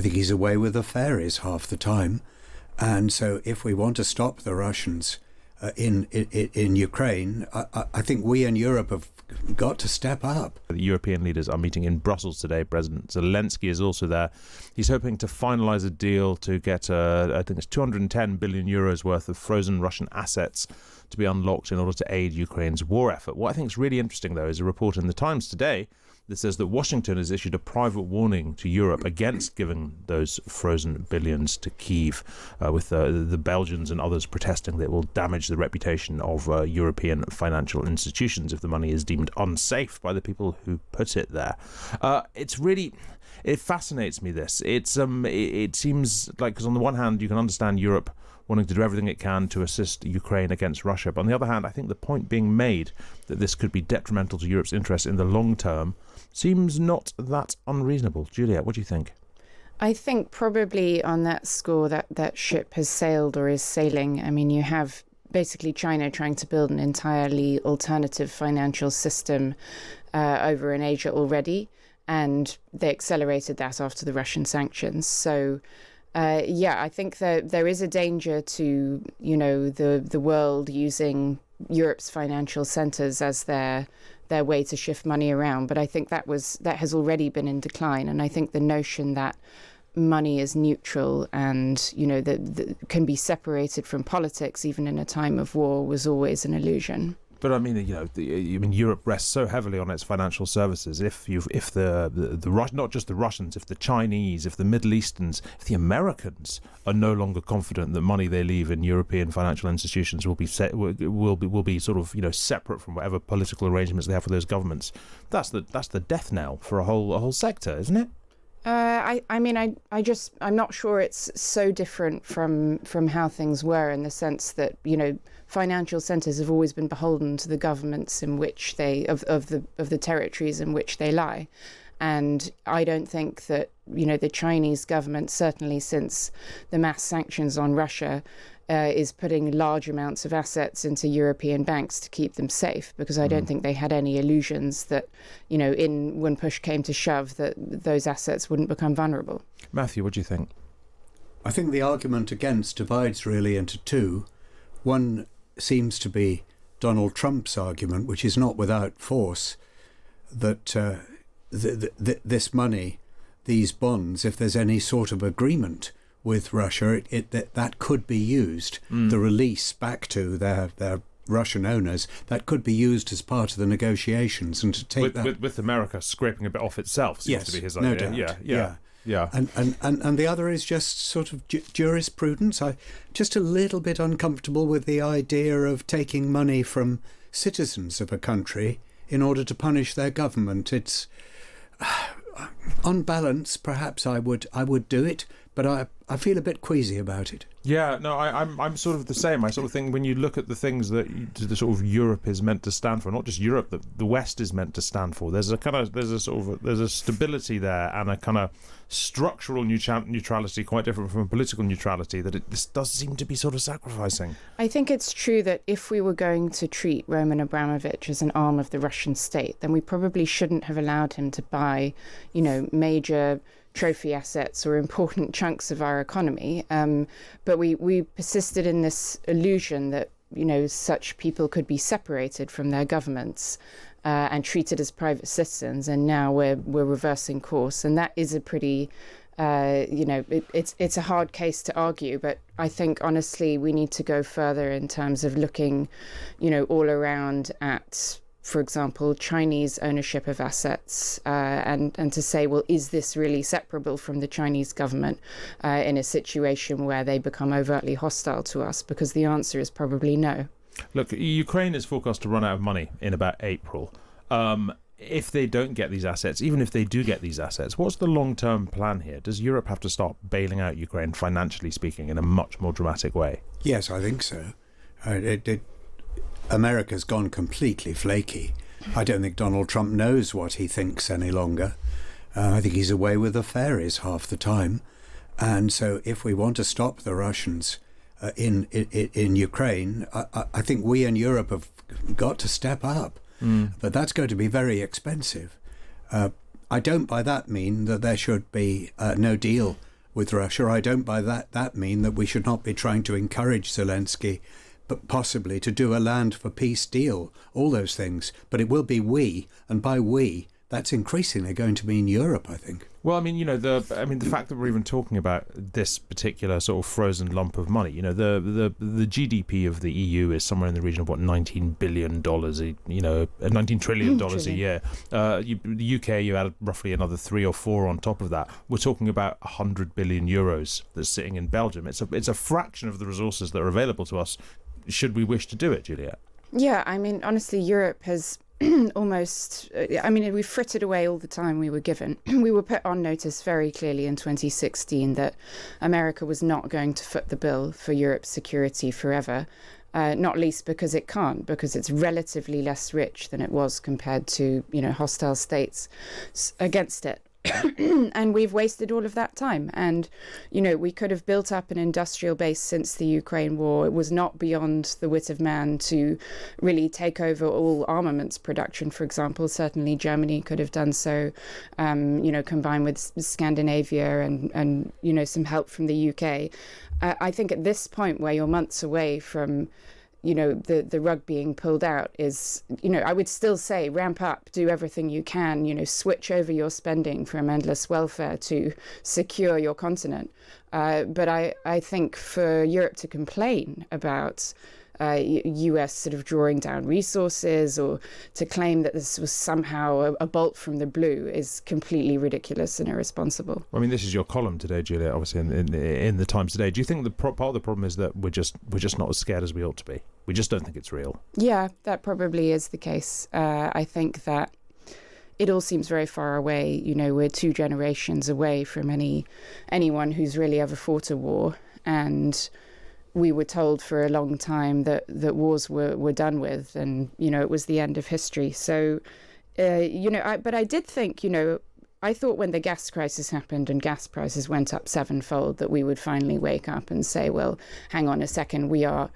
I think he's away with the fairies half the time. And so if we want to stop the Russians in Ukraine, I think we in Europe have got to step up. The European leaders are meeting in Brussels today. President Zelensky is also there. He's hoping to finalise a deal to get, I think it's 210 billion euros worth of frozen Russian assets to be unlocked in order to aid Ukraine's war effort. What I think is really interesting, though, is a report in the Times today that says that Washington has issued a private warning to Europe against giving those frozen billions to Kyiv, with the Belgians and others protesting that it will damage the reputation of European financial institutions if the money is deemed unsafe by the people who put it there. It fascinates me, this. It seems like, because on the one hand you can understand Europe wanting to do everything it can to assist Ukraine against Russia, but on the other hand I think the point being made that this could be detrimental to Europe's interests in the long term seems not that unreasonable. Juliet, what do you think? I think probably on that score that ship has sailed or is sailing. I mean, you have basically China trying to build an entirely alternative financial system over in Asia already, and they accelerated that after the Russian sanctions. So I think that there is a danger to, the world using Europe's financial centres as their way to shift money around. But I think that has already been in decline. And I think the notion that money is neutral and, that can be separated from politics, even in a time of war, was always an illusion. But I mean, Europe rests so heavily on its financial services. If the not just the Russians, if the Chinese, if the Middle Easterns, if the Americans are no longer confident that money they leave in European financial institutions will be sort of separate from whatever political arrangements they have with those governments, that's the death knell for a whole sector, isn't it? I'm not sure it's so different from how things were, in the sense that, financial centres have always been beholden to the governments in which of the territories in which they lie. And I don't think that, the Chinese government, certainly since the mass sanctions on Russia, is putting large amounts of assets into European banks to keep them safe, because I don't think they had any illusions that, when push came to shove, that those assets wouldn't become vulnerable. Matthew, what do you think? I think the argument against divides really into two. One seems to be Donald Trump's argument, which is not without force, that this money, these bonds, if there's any sort of agreement with Russia, that could be used, the release back to their Russian owners, that could be used as part of the negotiations, and to take with America scraping a bit off itself seems to be his idea. No doubt. Yeah. And the other is just sort of jurisprudence. I'm just a little bit uncomfortable with the idea of taking money from citizens of a country in order to punish their government. It's on balance, perhaps I would do it, but I feel a bit queasy about it. Yeah, no, I'm sort of the same. I sort of think when you look at the things that the sort of Europe is meant to stand for, not just Europe, that the West is meant to stand for, there's a stability there and a kind of structural neutrality quite different from political neutrality that this does seem to be sort of sacrificing. I think it's true that if we were going to treat Roman Abramovich as an arm of the Russian state, then we probably shouldn't have allowed him to buy, major trophy assets or important chunks of our economy. But we persisted in this illusion that, such people could be separated from their governments and treated as private citizens. And now we're reversing course. And that is a pretty, it's a hard case to argue. But I think, honestly, we need to go further in terms of looking, all around at, for example, Chinese ownership of assets, and to say, well, is this really separable from the Chinese government in a situation where they become overtly hostile to us? Because the answer is probably no. Look, Ukraine is forecast to run out of money in about April. If they don't get these assets, even if they do get these assets, what's the long-term plan here? Does Europe have to start bailing out Ukraine, financially speaking, in a much more dramatic way? Yes, I think so. America's gone completely flaky. I don't think Donald Trump knows what he thinks any longer. I think he's away with the fairies half the time. And so if we want to stop the Russians in Ukraine, I think we in Europe have got to step up. But that's going to be very expensive. I don't by that mean that there should be no deal with Russia. I don't by that mean that we should not be trying to encourage Zelensky, but possibly to do a land for peace deal, all those things. But it will be we, and by we, that's increasingly going to mean Europe, I think. Well, the fact that we're even talking about this particular sort of frozen lump of money, the GDP of the EU is somewhere in the region of $19 billion, $19 trillion a year. The UK, you add roughly another 3 or 4 on top of that. We're talking about 100 billion euros that's sitting in Belgium. It's a fraction of the resources that are available to us, should we wish to do it, Juliet. Yeah, honestly, Europe has almost, we frittered away all the time we were given. We were put on notice very clearly in 2016 that America was not going to foot the bill for Europe's security forever, not least because it can't, because it's relatively less rich than it was compared to, hostile states against it. And we've wasted all of that time. And, we could have built up an industrial base since the Ukraine war. It was not beyond the wit of man to really take over all armaments production, for example. Certainly Germany could have done so, combined with Scandinavia and some help from the UK. I think at this point where you're months away from the rug being pulled out is, I would still say ramp up, do everything you can, switch over your spending from endless welfare to secure your continent. But I think for Europe to complain about US sort of drawing down resources or to claim that this was somehow a bolt from the blue is completely ridiculous and irresponsible. This is your column today, Julia, obviously in the Times today. Do you think part of the problem is that we're just not as scared as we ought to be? We just don't think it's real. Yeah, that probably is the case. I think that it all seems very far away. We're 2 generations away from anyone who's really ever fought a war, and we were told for a long time that wars were done with, and it was the end of history. So but I did think, I thought when the gas crisis happened and gas prices went up 7-fold that we would finally wake up and say, well, hang on a second, we are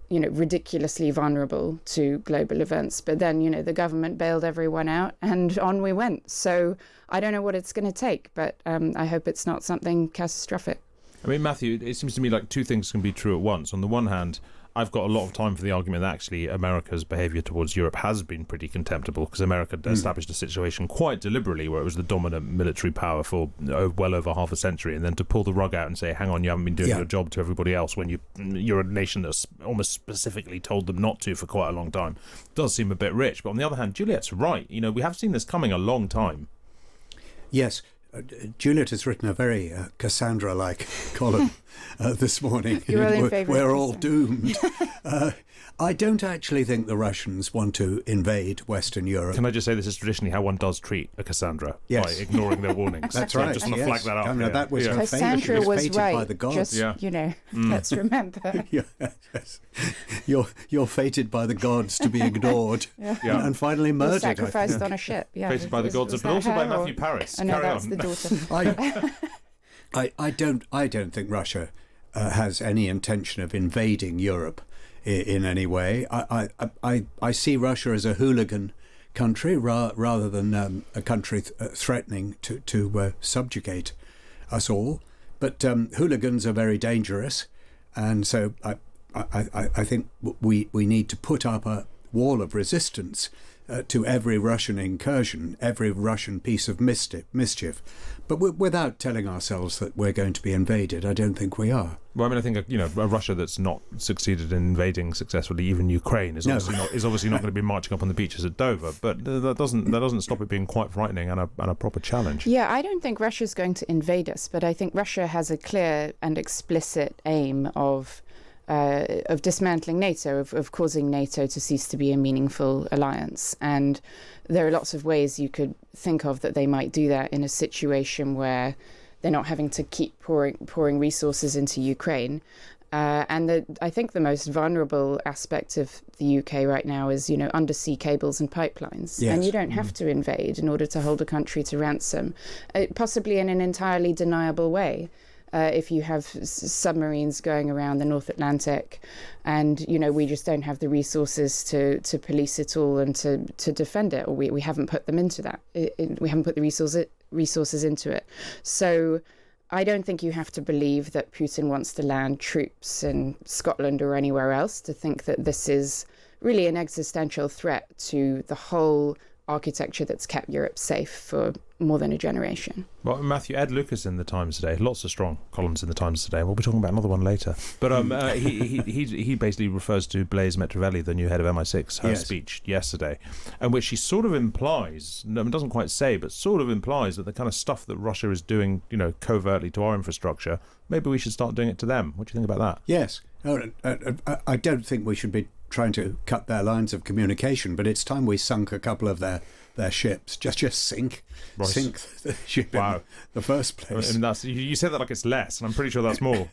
ridiculously vulnerable to global events. But then the government bailed everyone out and on we went. So I don't know what it's going to take, but I hope it's not something catastrophic. Matthew, it seems to me like 2 things can be true at once. On the one hand, I've got a lot of time for the argument that actually America's behaviour towards Europe has been pretty contemptible, because America established a situation quite deliberately where it was the dominant military power for well over half a century, and then to pull the rug out and say, hang on, you haven't been doing your job to everybody else when you're a nation that's almost specifically told them not to for quite a long time, does seem a bit rich. But on the other hand, Juliet's right. We have seen this coming a long time. Yes. Juliet has written a very Cassandra-like column this morning. We're all doomed. I don't actually think the Russians want to invade Western Europe. Can I just say this is traditionally how one does treat a Cassandra, by ignoring their warnings. That's so right. I just want to flag that up. That was her Cassandra was fated right. By the gods. Just, let's remember. Yes. You're fated by the gods to be ignored and finally murdered. Sacrificed on a ship. Yeah. Fated by the gods, but also by Matthew Parris. No, that's the daughter. I don't think Russia has any intention of invading Europe in any way. I see Russia as a hooligan country rather than a country threatening to subjugate us all. But hooligans are very dangerous, and so I think we need to put up a wall of resistance to every Russian incursion, every Russian piece of mischief. But without telling ourselves that we're going to be invaded, I don't think we are. Well, I think a Russia that's not succeeded in invading successfully even Ukraine is obviously not going to be marching up on the beaches at Dover. But that doesn't stop it being quite frightening and a proper challenge. Yeah, I don't think Russia's going to invade us, but I think Russia has a clear and explicit aim of dismantling NATO, of causing NATO to cease to be a meaningful alliance. And there are lots of ways you could think of that they might do that in a situation where they're not having to keep pouring resources into Ukraine. And I think the most vulnerable aspect of the UK right now is, undersea cables and pipelines. Yes. And you don't have to invade in order to hold a country to ransom, possibly in an entirely deniable way. If you have submarines going around the North Atlantic and, we just don't have the resources to police it all and to defend it, or we haven't put them into that. We haven't put the resources into it. So I don't think you have to believe that Putin wants to land troops in Scotland or anywhere else to think that this is really an existential threat to the whole architecture that's kept Europe safe for more than a generation. Well, Matthew, Ed Lucas in the Times today, lots of strong columns in the Times today, and we'll be talking about another one later. But he basically refers to Blaise Metrovelli, the new head of MI6, her speech yesterday, and which she sort of implies, doesn't quite say, but sort of implies that the kind of stuff that Russia is doing, covertly to our infrastructure, maybe we should start doing it to them. What do you think about that? Yes. I don't think we should be trying to cut their lines of communication, but it's time we sunk a couple of their ships. Just sink the ship in the first place. I mean, you said that like it's less, and I'm pretty sure that's more.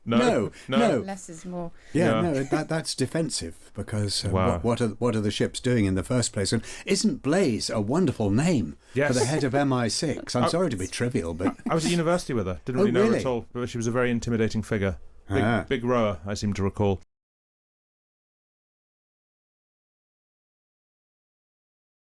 No. Less is more. No, that's defensive, because what are the ships doing in the first place? And isn't Blaise a wonderful name for the head of MI6? I'm sorry to be trivial, but I was at university with her. Didn't really know her at all, but she was a very intimidating figure. Big rower, I seem to recall.